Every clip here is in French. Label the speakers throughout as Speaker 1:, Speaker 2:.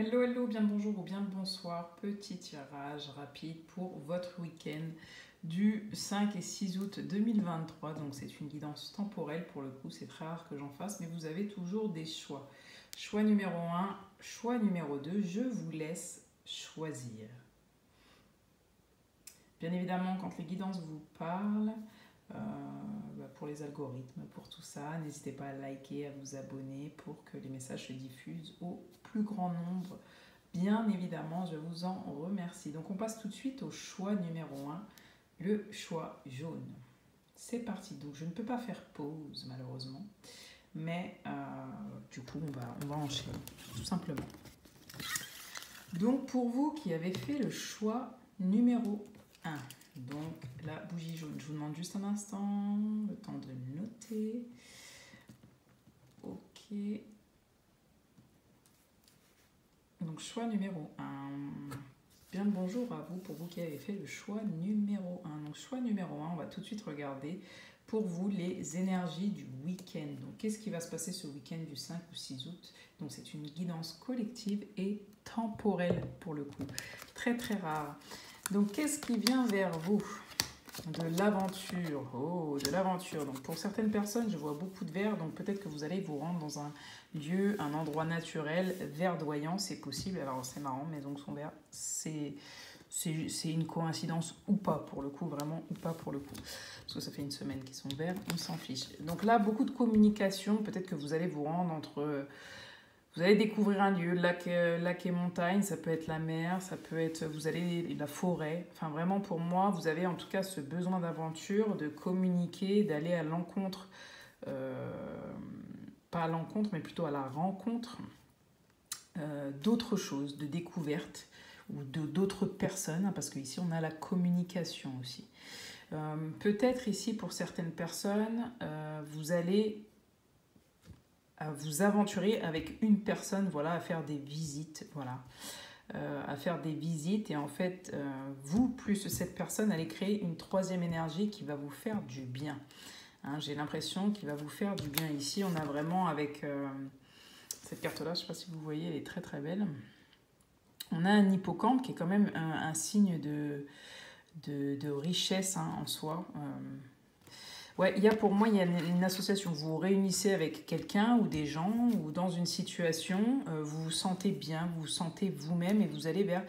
Speaker 1: Hello, hello, bien le bonjour ou bien le bonsoir. Petit tirage rapide pour votre week-end du 5 et 6 août 2023. Donc c'est une guidance temporelle pour le coup, c'est très rare que j'en fasse, mais vous avez toujours des choix. Choix numéro un, choix numéro 2, je vous laisse choisir. Bien évidemment, quand les guidances vous parlent, pour les algorithmes, pour tout ça, n'hésitez pas à liker, à vous abonner pour que les messages se diffusent au plus grand nombre. Bien évidemment, je vous en remercie. Donc on passe tout de suite au choix numéro un, le choix jaune. C'est parti. Donc je ne peux pas faire pause malheureusement, mais du coup on va enchaîner tout simplement. Donc pour vous qui avez fait le choix numéro 1, donc la bougie jaune, je vous demande juste un instant, le temps de noter. Ok. Donc choix numéro 1. Bien le bonjour à vous, pour vous qui avez fait le choix numéro 1. Donc choix numéro 1, on va tout de suite regarder pour vous les énergies du week-end. Donc qu'est-ce qui va se passer ce week-end du 5 ou 6 août? Donc c'est une guidance collective et temporelle pour le coup. Très très rare. Donc qu'est-ce qui vient vers vous? De l'aventure. Oh, de l'aventure. Donc pour certaines personnes, je vois beaucoup de verre, donc peut-être que vous allez vous rendre dans un lieu, un endroit naturel, verdoyant, c'est possible. Alors c'est marrant, mes ongles sont verts. C'est une coïncidence ou pas pour le coup, vraiment ou pas pour le coup. Parce que ça fait une semaine qu'ils sont verts, on s'en fiche. Donc là, beaucoup de communication. Peut-être que vous allez vous rendre entre... Vous allez découvrir un lieu, lac et montagne, ça peut être la mer, ça peut être, vous allez la forêt. Enfin vraiment pour moi, vous avez en tout cas ce besoin d'aventure, de communiquer, d'aller à l'encontre, pas à l'encontre, mais plutôt à la rencontre d'autres choses, de découvertes ou d'autres personnes, hein, parce qu'ici on a la communication aussi. Peut-être ici pour certaines personnes, vous allez à vous aventurer avec une personne, voilà, à faire des visites, voilà, à faire des visites et en fait, vous plus cette personne allez créer une troisième énergie qui va vous faire du bien. Hein, j'ai l'impression qu'il va vous faire du bien. Ici, on a vraiment avec cette carte-là, je ne sais pas si vous voyez, elle est très très belle. On a un hippocampe qui est quand même un signe de richesse, hein, en soi. Ouais, pour moi, il y a une association. Vous vous réunissez avec quelqu'un ou des gens ou dans une situation, vous vous sentez bien, vous vous sentez vous-même et vous allez vers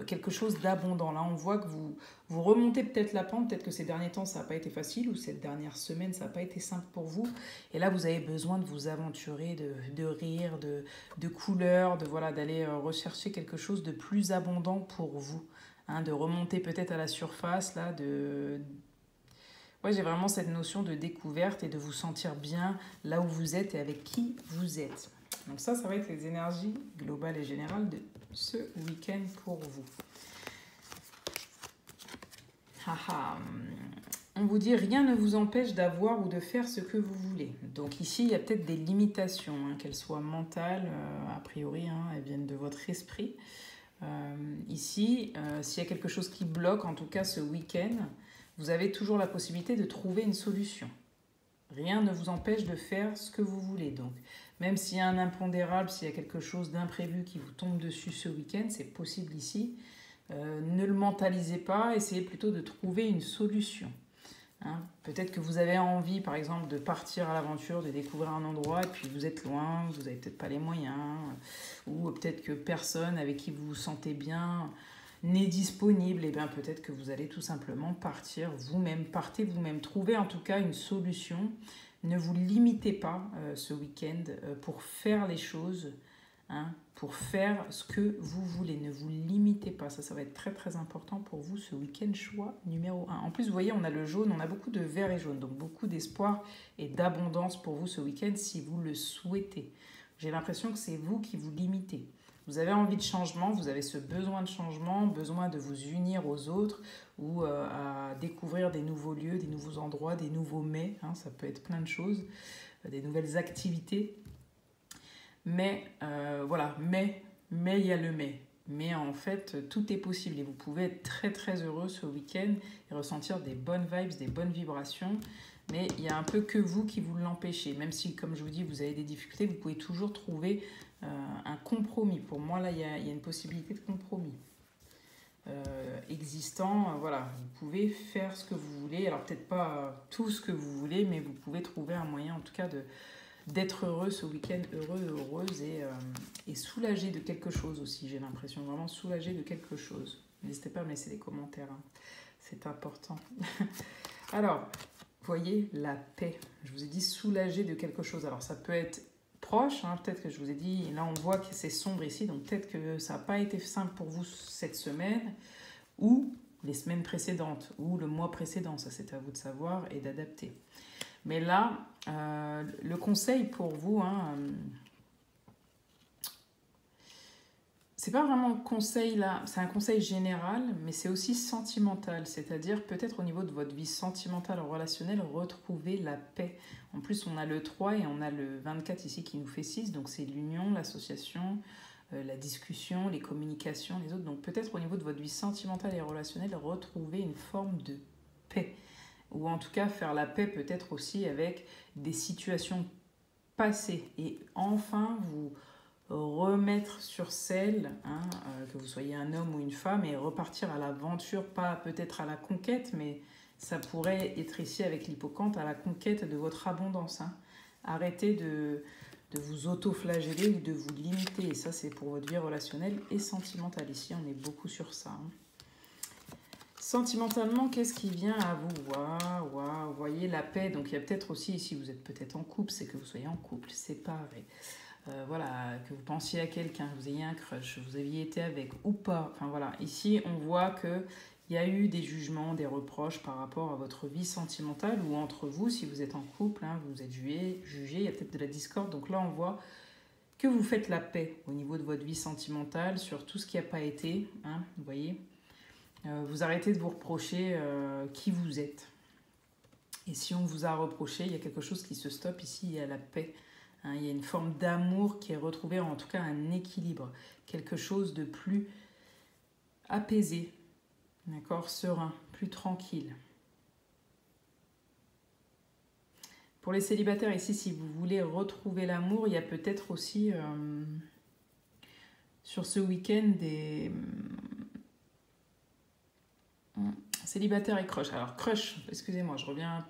Speaker 1: quelque chose d'abondant. Là, on voit que vous remontez peut-être la pente, peut-être que ces derniers temps, ça n'a pas été facile ou cette dernière semaine, ça n'a pas été simple pour vous. Et là, vous avez besoin de vous aventurer, de rire, de couleurs, voilà, d'aller rechercher quelque chose de plus abondant pour vous. Hein, de remonter peut-être à la surface, là, ouais, j'ai vraiment cette notion de découverte et de vous sentir bien là où vous êtes et avec qui vous êtes. Donc ça va être les énergies globales et générales de ce week-end pour vous. On vous dit rien ne vous empêche d'avoir ou de faire ce que vous voulez. Donc ici, il y a peut-être des limitations, hein, qu'elles soient mentales, a priori, hein, elles viennent de votre esprit. Ici, s'il y a quelque chose qui bloque, en tout cas ce week-end, vous avez toujours la possibilité de trouver une solution. Rien ne vous empêche de faire ce que vous voulez. Donc, même s'il y a un impondérable, s'il y a quelque chose d'imprévu qui vous tombe dessus ce week-end, c'est possible ici. Ne le mentalisez pas, essayez plutôt de trouver une solution. Hein, peut-être que vous avez envie, par exemple, de partir à l'aventure, de découvrir un endroit, et puis vous êtes loin, vous n'avez peut-être pas les moyens, ou peut-être que personne avec qui vous vous sentez bien n'est disponible, et bien peut-être que vous allez tout simplement partir vous-même. Partez vous-même, trouvez en tout cas une solution. Ne vous limitez pas ce week-end pour faire les choses, hein, pour faire ce que vous voulez. Ne vous limitez pas, ça va être très très important pour vous ce week-end. Choix numéro 1. En plus, vous voyez, on a le jaune, on a beaucoup de vert et jaune, donc beaucoup d'espoir et d'abondance pour vous ce week-end si vous le souhaitez. J'ai l'impression que c'est vous qui vous limitez. Vous avez envie de changement, vous avez ce besoin de changement, besoin de vous unir aux autres ou à découvrir des nouveaux lieux, des nouveaux endroits, des nouveaux mets, hein, ça peut être plein de choses, des nouvelles activités. Mais voilà, mais il y a le mais. Mais en fait, tout est possible et vous pouvez être très très heureux ce week-end et ressentir des bonnes vibes, des bonnes vibrations. Mais il y a un peu que vous qui vous l'empêchez. Même si, comme je vous dis, vous avez des difficultés, vous pouvez toujours trouver un compromis. Pour moi, là, il y a une possibilité de compromis existant. Voilà, vous pouvez faire ce que vous voulez. Alors, peut-être pas tout ce que vous voulez, mais vous pouvez trouver un moyen, en tout cas, d'être heureux ce week-end, heureuse et soulagé de quelque chose aussi. J'ai l'impression vraiment soulagé de quelque chose. N'hésitez pas à me laisser des commentaires, hein. C'est important. Alors, vous voyez, la paix. Je vous ai dit soulagé de quelque chose. Alors, ça peut être proche, hein, peut-être que je vous ai dit, là on voit que c'est sombre ici, donc peut-être que ça n'a pas été simple pour vous cette semaine, ou les semaines précédentes, ou le mois précédent, ça c'est à vous de savoir et d'adapter. Mais là, le conseil pour vous, hein, c'est pas vraiment un conseil là, c'est un conseil général, mais c'est aussi sentimental, c'est-à-dire peut-être au niveau de votre vie sentimentale, relationnelle, retrouver la paix. En plus, on a le 3 et on a le 24 ici qui nous fait 6, donc c'est l'union, l'association, la discussion, les communications, les autres. Donc peut-être au niveau de votre vie sentimentale et relationnelle, retrouver une forme de paix. Ou en tout cas faire la paix peut-être aussi avec des situations passées. Et enfin, vous remettre sur selle, hein, que vous soyez un homme ou une femme, et repartir à l'aventure, pas peut-être à la conquête, mais ça pourrait être ici avec l'hippocampe, à la conquête de votre abondance. Hein. Arrêtez de vous auto-flageller ou de vous limiter. Et ça, c'est pour votre vie relationnelle et sentimentale. Ici, on est beaucoup sur ça. Hein. Sentimentalement, qu'est-ce qui vient à vous? Waouh, waouh, vous voyez la paix. Donc, il y a peut-être aussi, si vous êtes peut-être en couple, c'est que vous soyez en couple, séparés. Voilà, que vous pensiez à quelqu'un, que vous ayez un crush, vous aviez été avec ou pas. Enfin voilà, ici, on voit qu'il y a eu des jugements, des reproches par rapport à votre vie sentimentale ou entre vous, si vous êtes en couple, hein, vous êtes jugé, il y a peut-être de la discorde. Donc là, on voit que vous faites la paix au niveau de votre vie sentimentale sur tout ce qui n'a pas été, hein, vous voyez. Vous arrêtez de vous reprocher qui vous êtes. Et si on vous a reproché, il y a quelque chose qui se stoppe ici, il y a la paix. Hein, il y a une forme d'amour qui est retrouvée, en tout cas un équilibre, quelque chose de plus apaisé, d'accord, serein, plus tranquille. Pour les célibataires ici, si vous voulez retrouver l'amour, il y a peut-être aussi sur ce week-end des célibataires et crush. Alors crush, excusez-moi, je reviens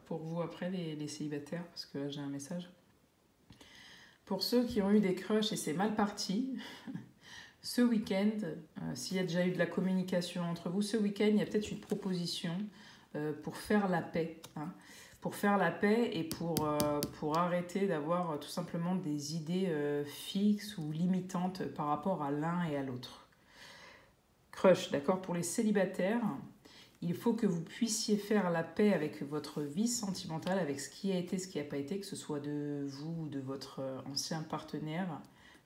Speaker 1: pour vous après les célibataires, parce que là j'ai un message. Pour ceux qui ont eu des crushs et c'est mal parti, ce week-end, s'il y a déjà eu de la communication entre vous, ce week-end, il y a peut-être une proposition pour faire la paix. Hein, pour faire la paix et pour arrêter d'avoir tout simplement des idées fixes ou limitantes par rapport à l'un et à l'autre. Crush, d'accord? Pour les célibataires, il faut que vous puissiez faire la paix avec votre vie sentimentale, avec ce qui a été, ce qui n'a pas été, que ce soit de vous ou de votre ancien partenaire,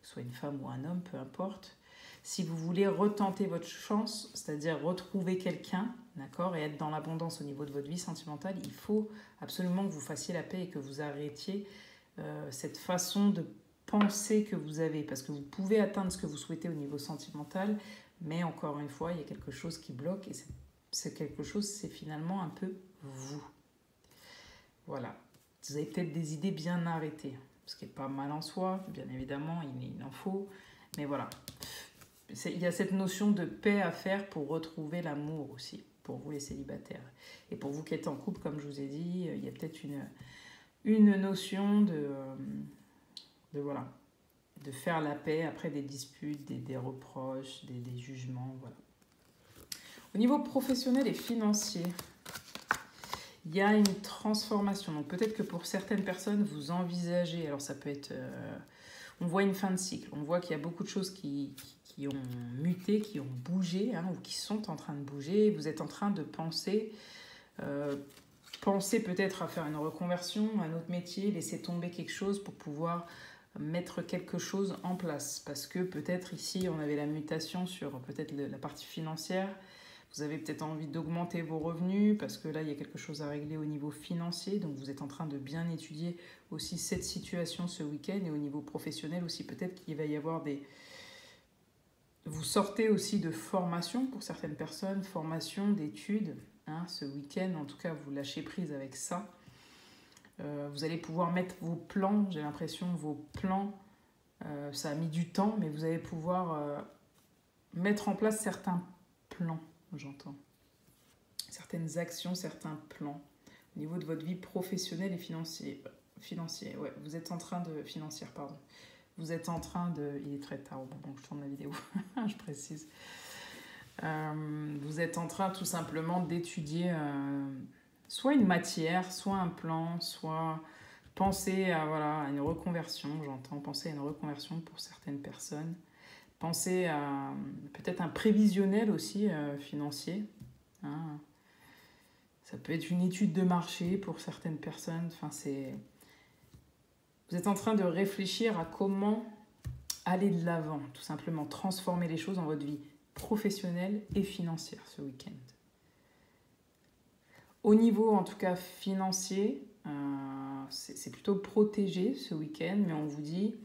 Speaker 1: que ce soit une femme ou un homme, peu importe. Si vous voulez retenter votre chance, c'est-à-dire retrouver quelqu'un, d'accord, et être dans l'abondance au niveau de votre vie sentimentale, il faut absolument que vous fassiez la paix et que vous arrêtiez cette façon de penser que vous avez, parce que vous pouvez atteindre ce que vous souhaitez au niveau sentimental, mais encore une fois, il y a quelque chose qui bloque et c'est quelque chose, c'est finalement un peu vous. Voilà. Vous avez peut-être des idées bien arrêtées, ce qui n'est pas mal en soi, bien évidemment, il en faut, mais voilà. Il y a cette notion de paix à faire pour retrouver l'amour aussi, pour vous les célibataires. Et pour vous qui êtes en couple, comme je vous ai dit, il y a peut-être une notion voilà, de faire la paix après des disputes, des reproches, des jugements, voilà. Au niveau professionnel et financier, il y a une transformation. Donc peut-être que pour certaines personnes, vous envisagez, alors ça peut être, on voit une fin de cycle, on voit qu'il y a beaucoup de choses qui ont muté, qui ont bougé, hein, ou qui sont en train de bouger. Vous êtes en train de penser peut-être à faire une reconversion, un autre métier, laisser tomber quelque chose pour pouvoir mettre quelque chose en place. Parce que peut-être ici, on avait la mutation sur peut-être la partie financière. Vous avez peut-être envie d'augmenter vos revenus parce que là, il y a quelque chose à régler au niveau financier. Donc, vous êtes en train de bien étudier aussi cette situation ce week-end. Et au niveau professionnel aussi, peut-être qu'il va y avoir des... Vous sortez aussi de formation pour certaines personnes, formation, d'études. Hein, ce week-end, en tout cas, vous lâchez prise avec ça. Vous allez pouvoir mettre vos plans, j'ai l'impression, vos plans Ça a mis du temps, mais vous allez pouvoir mettre en place certains plans, j'entends. Certaines actions, certains plans au niveau de votre vie professionnelle et financière. Ouais, vous êtes en train de... Financière, pardon. Vous êtes en train de... Il est très tard au moment où je tourne la vidéo, je précise. Vous êtes en train tout simplement d'étudier soit une matière, soit un plan, soit penser à, voilà, à une reconversion, j'entends, penser à une reconversion pour certaines personnes. Pensez à peut-être un prévisionnel aussi financier. Hein. Ça peut être une étude de marché pour certaines personnes. Enfin, vous êtes en train de réfléchir à comment aller de l'avant, tout simplement transformer les choses dans votre vie professionnelle et financière ce week-end. Au niveau, en tout cas, financier, c'est plutôt protégé ce week-end, mais on vous dit...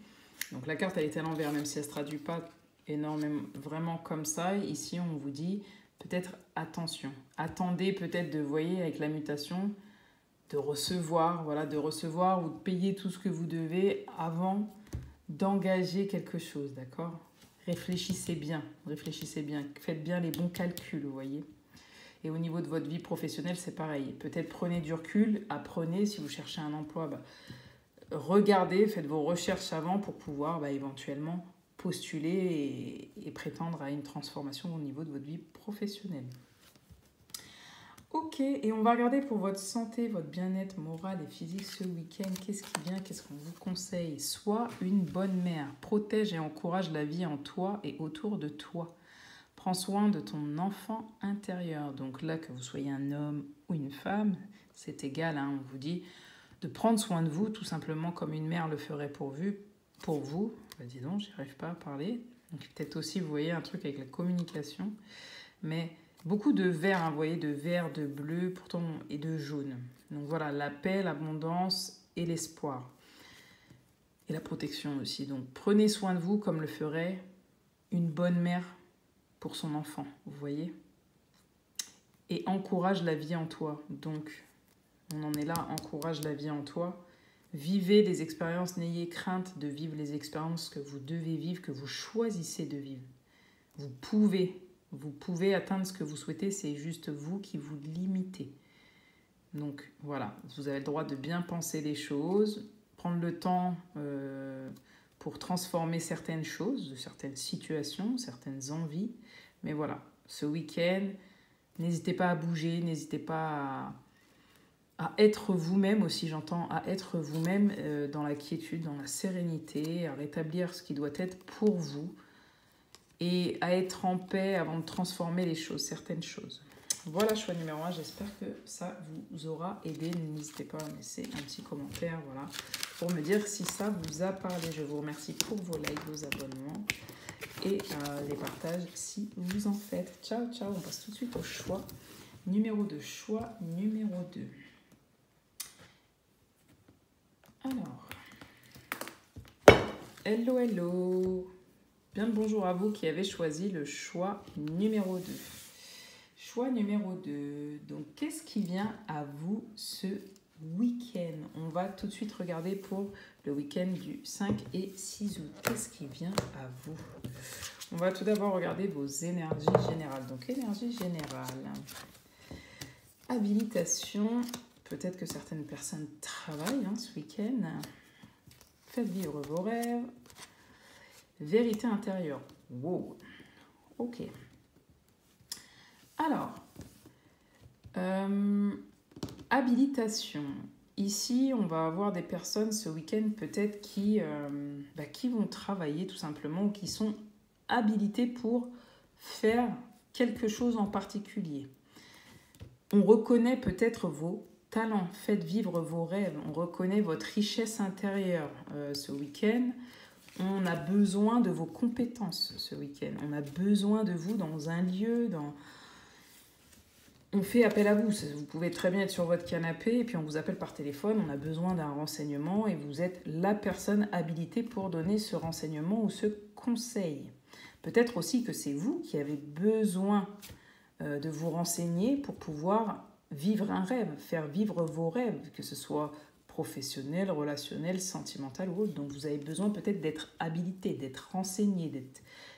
Speaker 1: Donc la carte, elle est à l'envers, même si elle ne se traduit pas énormément, vraiment comme ça. Ici, on vous dit peut-être attention. Attendez peut-être de, voyez, avec la mutation, de recevoir, voilà, de recevoir ou de payer tout ce que vous devez avant d'engager quelque chose, d'accord ? Réfléchissez bien, faites bien les bons calculs, vous voyez. Et au niveau de votre vie professionnelle, c'est pareil. Peut-être prenez du recul, apprenez, si vous cherchez un emploi, regardez, faites vos recherches avant pour pouvoir éventuellement postuler et prétendre à une transformation au niveau de votre vie professionnelle. Ok, et on va regarder pour votre santé, votre bien-être moral et physique ce week-end. Qu'est-ce qui vient? Qu'est-ce qu'on vous conseille? Sois une bonne mère. Protège et encourage la vie en toi et autour de toi. Prends soin de ton enfant intérieur. Donc là, que vous soyez un homme ou une femme, c'est égal, hein, on vous dit de prendre soin de vous, tout simplement comme une mère le ferait pour vous. Dis donc, j'y arrive pas à parler. Donc peut-être aussi, vous voyez, un truc avec la communication. Mais beaucoup de vert, hein, vous voyez, de vert, de bleu, pourtant, et de jaune. Donc voilà, la paix, l'abondance et l'espoir. Et la protection aussi. Donc prenez soin de vous comme le ferait une bonne mère pour son enfant, vous voyez. Et encourage la vie en toi. Donc, on en est là, encourage la vie en toi. Vivez des expériences, n'ayez crainte de vivre les expériences que vous devez vivre, que vous choisissez de vivre. Vous pouvez atteindre ce que vous souhaitez, c'est juste vous qui vous limitez. Donc voilà, vous avez le droit de bien penser les choses, prendre le temps pour transformer certaines choses, certaines situations, certaines envies. Mais voilà, ce week-end, n'hésitez pas à bouger, n'hésitez pas à être vous-même aussi, j'entends, à être vous-même dans la quiétude, dans la sérénité, à rétablir ce qui doit être pour vous et à être en paix avant de transformer les choses, certaines choses. Voilà, choix numéro 1, j'espère que ça vous aura aidé. N'hésitez pas à laisser un petit commentaire, voilà, pour me dire si ça vous a parlé. Je vous remercie pour vos likes, vos abonnements et les partages si vous en faites. Ciao, ciao, on passe tout de suite au choix numéro 2. Choix numéro 2. Alors, hello, hello. Bien le bonjour à vous qui avez choisi le choix numéro 2. Choix numéro 2. Donc, qu'est-ce qui vient à vous ce week-end? On va tout de suite regarder pour le week-end du 5 et 6 août. Qu'est-ce qui vient à vous? On va tout d'abord regarder vos énergies générales. Donc, énergie générale. Habilitation. Peut-être que certaines personnes travaillent ce week-end. Faites vivre vos rêves. Vérité intérieure. Wow. Ok. Alors, habilitation. Ici, on va avoir des personnes ce week-end peut-être qui vont travailler tout simplement ou qui sont habilitées pour faire quelque chose en particulier. On reconnaît peut-être vos talents, faites vivre vos rêves, on reconnaît votre richesse intérieure ce week-end. On a besoin de vos compétences ce week-end, on a besoin de vous dans un lieu, on fait appel à vous. Vous pouvez très bien être sur votre canapé et puis on vous appelle par téléphone, on a besoin d'un renseignement et vous êtes la personne habilitée pour donner ce renseignement ou ce conseil. Peut-être aussi que c'est vous qui avez besoin de vous renseigner pour pouvoir vivre un rêve, faire vivre vos rêves, que ce soit professionnelle, relationnelle, sentimentale ou autre. Donc vous avez besoin peut-être d'être habilité, d'être renseigné,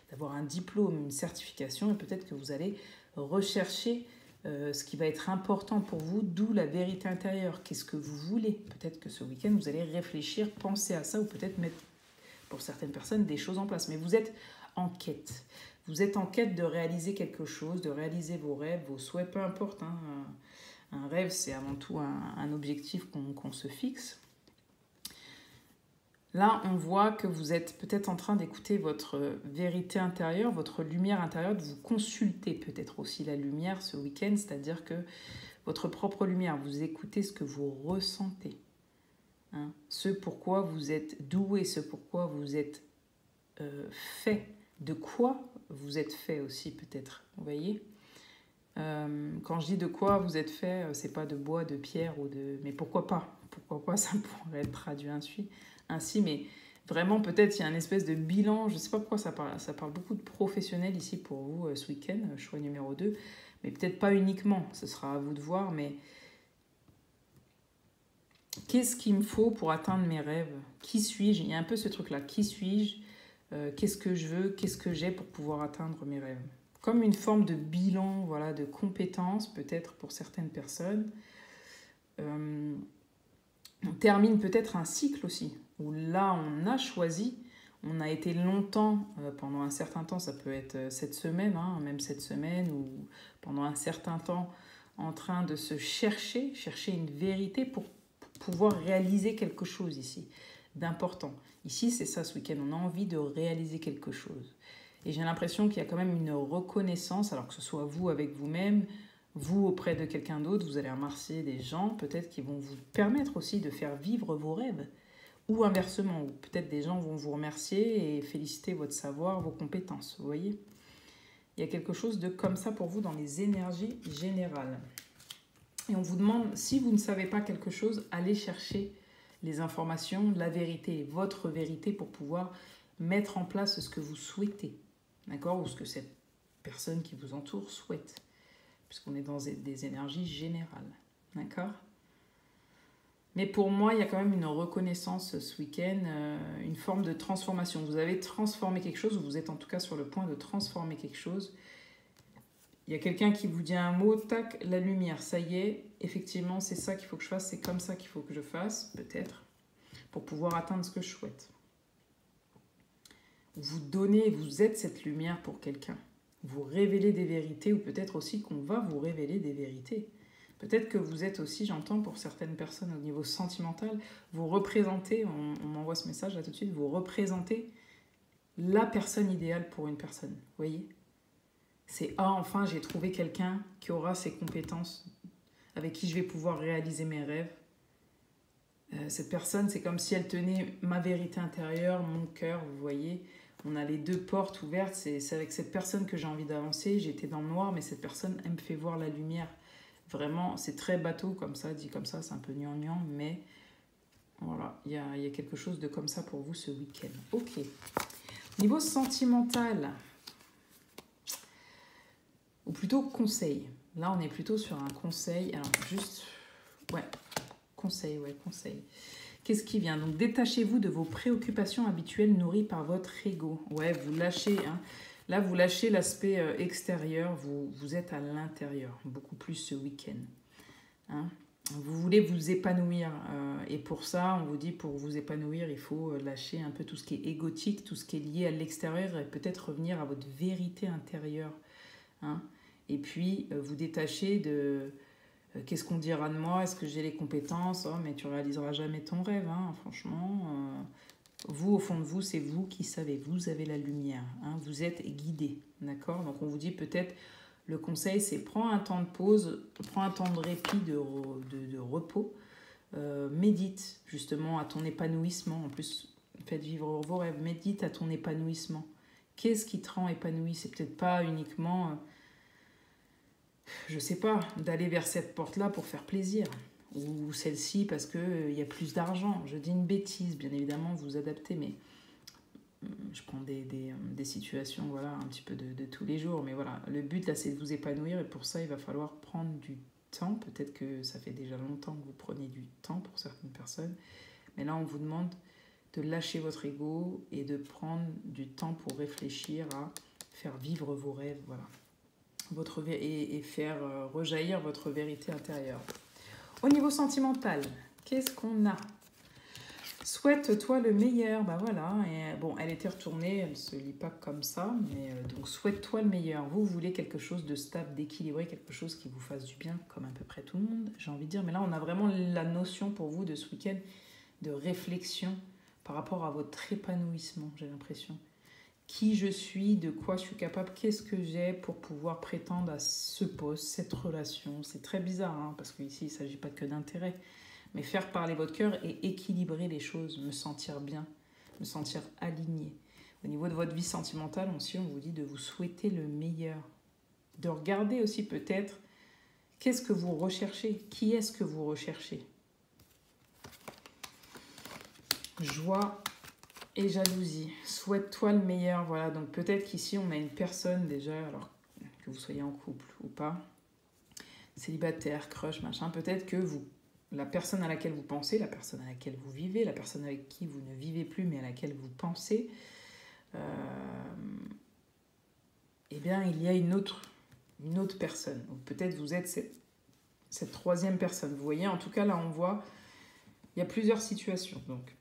Speaker 1: d'avoir un diplôme, une certification, et peut-être que vous allez rechercher ce qui va être important pour vous, d'où la vérité intérieure. Qu'est-ce que vous voulez? Peut-être que ce week-end, vous allez réfléchir, penser à ça, ou peut-être mettre, pour certaines personnes, des choses en place. Mais vous êtes en quête. Vous êtes en quête de réaliser quelque chose, de réaliser vos rêves, vos souhaits, peu importe. Hein. Un rêve, c'est avant tout un objectif qu'on se fixe. Là, on voit que vous êtes peut-être en train d'écouter votre vérité intérieure, votre lumière intérieure, de vous consulter peut-être aussi la lumière ce week-end, c'est-à-dire que votre propre lumière, vous écoutez ce que vous ressentez. Hein, ce pourquoi vous êtes doué, ce pourquoi vous êtes fait, de quoi vous êtes fait aussi peut-être, vous voyez. Quand je dis de quoi vous êtes fait, c'est pas de bois, de pierre ou de... Mais pourquoi pas? Pourquoi pas, ça pourrait être traduit ainsi, mais vraiment peut-être il y a une espèce de bilan, je sais pas pourquoi ça parle beaucoup de professionnels ici pour vous ce week-end, choix numéro 2, mais peut-être pas uniquement, ce sera à vous de voir, mais qu'est-ce qu'il me faut pour atteindre mes rêves? Qui suis-je? Il y a un peu ce truc-là, qui suis-je? Qu'est-ce que je veux? Qu'est-ce que j'ai pour pouvoir atteindre mes rêves? Comme une forme de bilan, voilà, de compétences, peut-être pour certaines personnes. On termine peut-être un cycle aussi, où là, on a choisi, on a été longtemps, pendant un certain temps, ça peut être cette semaine, hein, même cette semaine, ou pendant un certain temps, en train de se chercher une vérité pour pouvoir réaliser quelque chose ici, d'important. Ici, c'est ça ce week-end, on a envie de réaliser quelque chose. Et j'ai l'impression qu'il y a quand même une reconnaissance, alors que ce soit vous avec vous-même, vous auprès de quelqu'un d'autre, vous allez remercier des gens peut-être qui vont vous permettre aussi de faire vivre vos rêves. Ou inversement, ou peut-être des gens vont vous remercier et féliciter votre savoir, vos compétences, vous voyez. Il y a quelque chose de comme ça pour vous dans les énergies générales. Et on vous demande, si vous ne savez pas quelque chose, allez chercher les informations, la vérité, votre vérité pour pouvoir mettre en place ce que vous souhaitez, d'accord? Ou ce que cette personne qui vous entoure souhaite, puisqu'on est dans des énergies générales, d'accord? Mais pour moi, il y a quand même une reconnaissance ce week-end, une forme de transformation. Vous avez transformé quelque chose, ou vous êtes en tout cas sur le point de transformer quelque chose. Il y a quelqu'un qui vous dit un mot, tac, la lumière, ça y est, effectivement, c'est ça qu'il faut que je fasse, c'est comme ça qu'il faut que je fasse, peut-être, pour pouvoir atteindre ce que je souhaite. Vous donnez, vous êtes cette lumière pour quelqu'un. Vous révélez des vérités, ou peut-être aussi qu'on va vous révéler des vérités. Peut-être que vous êtes aussi, j'entends pour certaines personnes au niveau sentimental, vous représentez, on m'envoie ce message là tout de suite, vous représentez la personne idéale pour une personne, vous voyez? C'est « Ah, enfin, j'ai trouvé quelqu'un qui aura ces compétences, avec qui je vais pouvoir réaliser mes rêves. » Cette personne, c'est comme si elle tenait ma vérité intérieure, mon cœur, vous voyez. On a les deux portes ouvertes, c'est avec cette personne que j'ai envie d'avancer. J'étais dans le noir, mais cette personne, elle me fait voir la lumière. Vraiment, c'est très bateau comme ça, dit comme ça, c'est un peu gnangnan, mais voilà, il y a quelque chose de comme ça pour vous ce week-end. Ok. Niveau sentimental, ou plutôt conseil. Là, on est plutôt sur un conseil. Alors, juste, conseil. Qu'est-ce qui vient? Donc, détachez-vous de vos préoccupations habituelles nourries par votre ego. Ouais, vous lâchez, hein. Là, vous lâchez l'aspect extérieur, vous êtes à l'intérieur, beaucoup plus ce week-end. Hein. Vous voulez vous épanouir, et pour ça, on vous dit, pour vous épanouir, il faut lâcher un peu tout ce qui est égotique, tout ce qui est lié à l'extérieur, et peut-être revenir à votre vérité intérieure. Hein. Et puis, vous détacher de... qu'est-ce qu'on dira de moi? Est-ce que j'ai les compétences? Oh, mais tu réaliseras jamais ton rêve, hein, franchement. Vous, au fond de vous, c'est vous qui savez. Vous avez la lumière. Hein, vous êtes guidé. D'accord? Donc, on vous dit peut-être, le conseil, c'est prends un temps de pause, prends un temps de répit, de repos. Médite, justement, à ton épanouissement. En plus, faites vivre vos rêves. Médite à ton épanouissement. Qu'est-ce qui te rend épanoui? C'est peut-être pas uniquement... je sais pas, d'aller vers cette porte-là pour faire plaisir, ou celle-ci parce qu'il y a plus d'argent. Je dis une bêtise, bien évidemment, vous adaptez, mais je prends des situations, voilà, un petit peu de tous les jours. Mais voilà, le but, là, c'est de vous épanouir, et pour ça, il va falloir prendre du temps. Peut-être que ça fait déjà longtemps que vous prenez du temps pour certaines personnes. Mais là, on vous demande de lâcher votre ego et de prendre du temps pour réfléchir à faire vivre vos rêves, voilà. Et faire rejaillir votre vérité intérieure. Au niveau sentimental, qu'est-ce qu'on a? Souhaite-toi le meilleur, bah voilà, et bon, elle était retournée, elle ne se lit pas comme ça, mais donc souhaite-toi le meilleur. Vous voulez quelque chose de stable, d'équilibré, quelque chose qui vous fasse du bien, comme à peu près tout le monde, j'ai envie de dire. Mais là, on a vraiment la notion pour vous de ce week-end de réflexion par rapport à votre épanouissement, j'ai l'impression. Qui je suis, de quoi je suis capable, qu'est-ce que j'ai pour pouvoir prétendre à ce poste, cette relation. C'est très bizarre, hein, parce qu'ici, il ne s'agit pas que d'intérêt. Mais faire parler votre cœur et équilibrer les choses, me sentir bien, me sentir aligné. Au niveau de votre vie sentimentale, aussi, on vous dit de vous souhaiter le meilleur. De regarder aussi peut-être qu'est-ce que vous recherchez, qui est-ce que vous recherchez. Joie et jalousie. Souhaite-toi le meilleur. Voilà, donc peut-être qu'ici, on a une personne déjà, alors que vous soyez en couple ou pas, célibataire, crush, machin, peut-être que la personne à laquelle vous pensez, la personne à laquelle vous vivez, la personne avec qui vous ne vivez plus mais à laquelle vous pensez, eh bien, il y a une autre personne. Ou peut-être vous êtes cette troisième personne. Vous voyez, en tout cas, là, on voit, il y a plusieurs situations. Donc,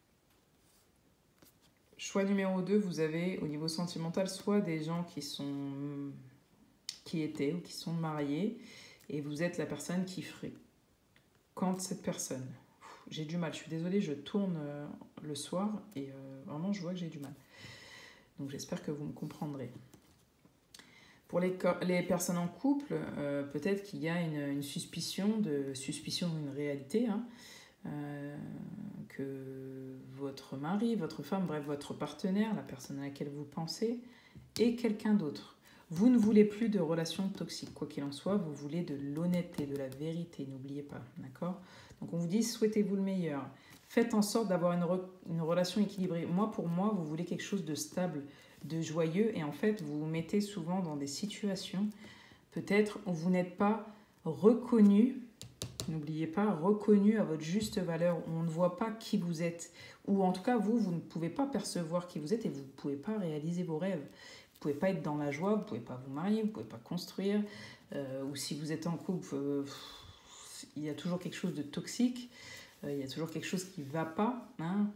Speaker 1: choix numéro 2, vous avez au niveau sentimental soit des gens qui étaient ou qui sont mariés et vous êtes la personne qui fréquente cette personne. J'ai du mal, je suis désolée, je tourne le soir et vraiment je vois que j'ai du mal. Donc j'espère que vous me comprendrez. Pour les personnes en couple, peut-être qu'il y a une suspicion d'une réalité, hein, que votre mari, votre femme, bref, votre partenaire, la personne à laquelle vous pensez, est quelqu'un d'autre. Vous ne voulez plus de relations toxiques, quoi qu'il en soit, vous voulez de l'honnêteté, de la vérité, n'oubliez pas, d'accord? Donc on vous dit, souhaitez-vous le meilleur. Faites en sorte d'avoir une relation équilibrée. Pour moi, vous voulez quelque chose de stable, de joyeux, et en fait, vous vous mettez souvent dans des situations, peut-être, où vous n'êtes pas reconnu. N'oubliez pas, reconnu à votre juste valeur, où on ne voit pas qui vous êtes, ou en tout cas, vous ne pouvez pas percevoir qui vous êtes et vous ne pouvez pas réaliser vos rêves. Vous ne pouvez pas être dans la joie, vous ne pouvez pas vous marier, vous ne pouvez pas construire, ou si vous êtes en couple, il y a toujours quelque chose de toxique, il y a toujours quelque chose qui ne va pas, hein.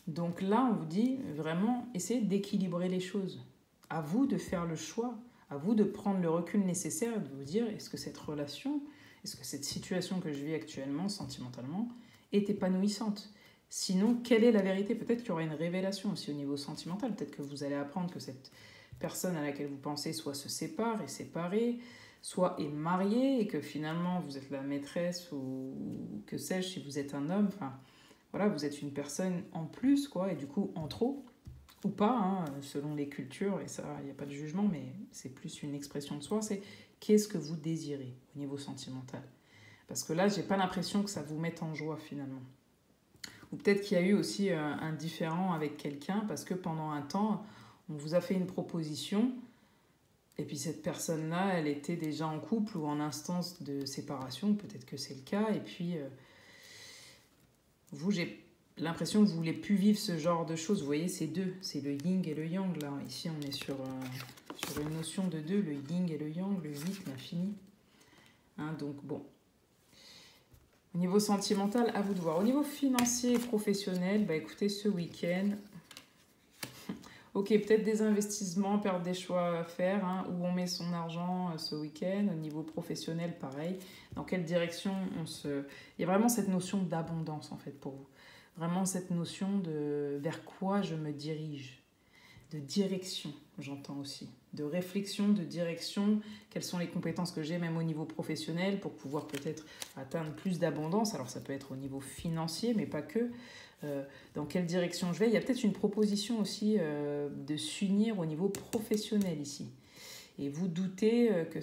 Speaker 1: Donc là, on vous dit vraiment, essayez d'équilibrer les choses. À vous de faire le choix, à vous de prendre le recul nécessaire et de vous dire, est-ce que cette relation... Est-ce que cette situation que je vis actuellement, sentimentalement, est épanouissante? Sinon, quelle est la vérité? Peut-être qu'il y aura une révélation aussi au niveau sentimental. Peut-être que vous allez apprendre que cette personne à laquelle vous pensez soit se sépare et séparée, soit est mariée et que finalement vous êtes la maîtresse ou que sais-je, si vous êtes un homme. Enfin, voilà, vous êtes une personne en plus, quoi, et du coup en trop, ou pas, hein, selon les cultures, et ça, il n'y a pas de jugement, mais c'est plus une expression de soi, c'est qu'est-ce que vous désirez au niveau sentimental? Parce que là, j'ai pas l'impression que ça vous mette en joie finalement. Ou peut-être qu'il y a eu aussi un différend avec quelqu'un parce que pendant un temps, on vous a fait une proposition et puis cette personne-là, elle était déjà en couple ou en instance de séparation, peut-être que c'est le cas, et puis vous, j'ai l'impression que vous voulez plus vivre ce genre de choses. Vous voyez, c'est deux, c'est le yin et le yang là. Ici, on est sur une notion de deux, le yin et le yang, le 8, l'infini. Hein, donc bon. Au niveau sentimental, à vous de voir. Au niveau financier et professionnel, bah écoutez, ce week-end, ok, peut-être des investissements, perdre des choix à faire, hein, où on met son argent ce week-end. Au niveau professionnel, pareil. Dans quelle direction il y a vraiment cette notion d'abondance en fait pour vous. Vraiment cette notion de vers quoi je me dirige. De direction, j'entends aussi. De réflexion, de direction. Quelles sont les compétences que j'ai, même au niveau professionnel, pour pouvoir peut-être atteindre plus d'abondance. Alors ça peut être au niveau financier, mais pas que. Dans quelle direction je vais. Il y a peut-être une proposition aussi de s'unir au niveau professionnel ici. Et vous doutez que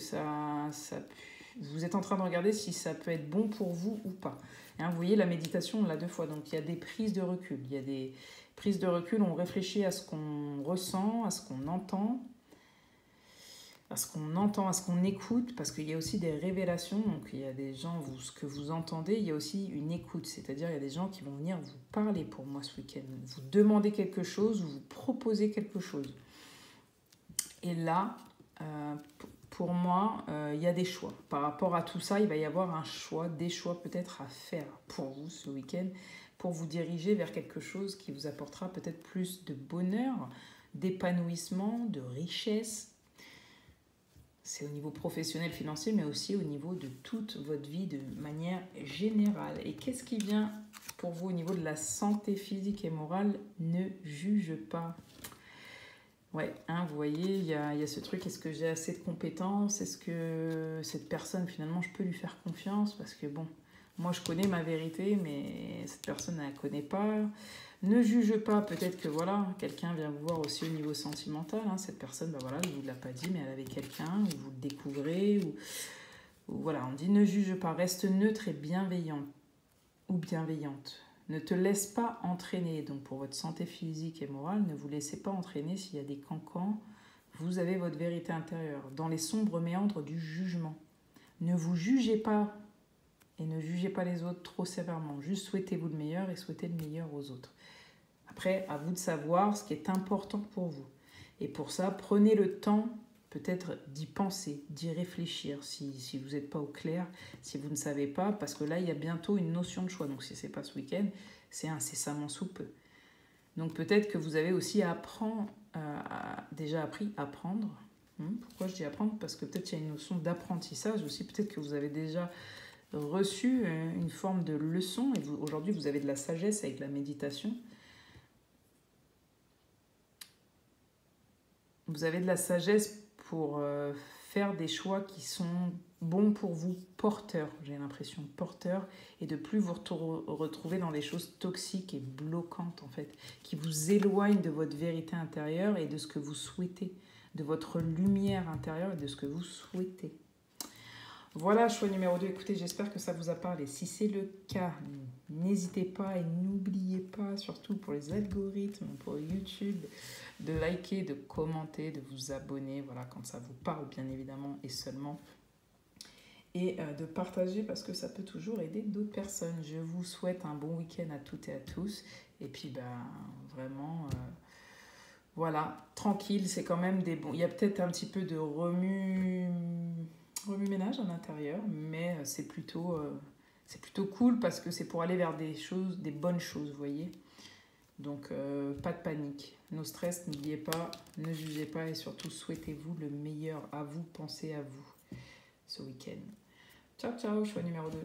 Speaker 1: vous êtes en train de regarder si ça peut être bon pour vous ou pas. Hein, vous voyez la méditation, on l'a 2 fois. Donc il y a des prises de recul. Il y a des prises de recul, on réfléchit à ce qu'on ressent, à ce qu'on entend. à ce qu'on entend, à ce qu'on écoute, parce qu'il y a aussi des révélations, donc il y a des gens, ce que vous entendez, il y a aussi une écoute, c'est-à-dire il y a des gens qui vont venir vous parler pour moi ce week-end, vous demander quelque chose, vous proposer quelque chose. Et là, pour moi, il y a des choix. Par rapport à tout ça, il va y avoir un choix, des choix peut-être à faire pour vous ce week-end, pour vous diriger vers quelque chose qui vous apportera peut-être plus de bonheur, d'épanouissement, de richesse. C'est au niveau professionnel, financier, mais aussi au niveau de toute votre vie de manière générale. Et qu'est-ce qui vient pour vous au niveau de la santé physique et morale? Ne juge pas. Ouais, hein, vous voyez, il y a ce truc, est-ce que j'ai assez de compétences? Est-ce que cette personne, finalement, je peux lui faire confiance? Parce que bon, moi, je connais ma vérité, mais cette personne, elle ne la connaît pas. Ne juge pas, peut-être que voilà, quelqu'un vient vous voir aussi au niveau sentimental. Hein, cette personne, ben voilà, je ne vous l'a pas dit, mais elle avait quelqu'un, ou vous le découvrez, ou voilà, on dit ne juge pas, reste neutre et bienveillant ou bienveillante. Ne te laisse pas entraîner. Donc pour votre santé physique et morale, ne vous laissez pas entraîner s'il y a des cancans. Vous avez votre vérité intérieure. Dans les sombres méandres du jugement. Ne vous jugez pas et ne jugez pas les autres trop sévèrement. Juste souhaitez-vous le meilleur et souhaitez le meilleur aux autres. Après, à vous de savoir ce qui est important pour vous. Et pour ça, prenez le temps peut-être d'y penser, d'y réfléchir si vous n'êtes pas au clair, si vous ne savez pas, parce que là, il y a bientôt une notion de choix. Donc, si ce n'est pas ce week-end, c'est incessamment sous peu. Donc, peut-être que vous avez aussi déjà appris à apprendre. Pourquoi je dis apprendre? Parce que peut-être il y a une notion d'apprentissage aussi. Peut-être que vous avez déjà reçu une forme de leçon et aujourd'hui, vous avez de la sagesse avec la méditation. Vous avez de la sagesse pour faire des choix qui sont bons pour vous, porteurs, j'ai l'impression, porteurs, et de plus vous retrouver dans des choses toxiques et bloquantes, en fait, qui vous éloignent de votre vérité intérieure et de ce que vous souhaitez, de votre lumière intérieure et de ce que vous souhaitez. Voilà, choix numéro 2. Écoutez, j'espère que ça vous a parlé. Si c'est le cas, n'hésitez pas et n'oubliez pas, surtout pour les algorithmes, pour YouTube, de liker, de commenter, de vous abonner, voilà, quand ça vous parle, bien évidemment, et seulement. Et de partager parce que ça peut toujours aider d'autres personnes. Je vous souhaite un bon week-end à toutes et à tous. Et puis, vraiment... voilà, tranquille, c'est quand même des bons... Il y a peut-être un petit peu de remue-ménage à l'intérieur, mais c'est plutôt cool parce que c'est pour aller vers des choses, des bonnes choses, vous voyez. Donc, pas de panique. No stress, n'oubliez pas, ne jugez pas et surtout souhaitez-vous le meilleur à vous, pensez à vous ce week-end. Ciao, ciao, choix numéro 2.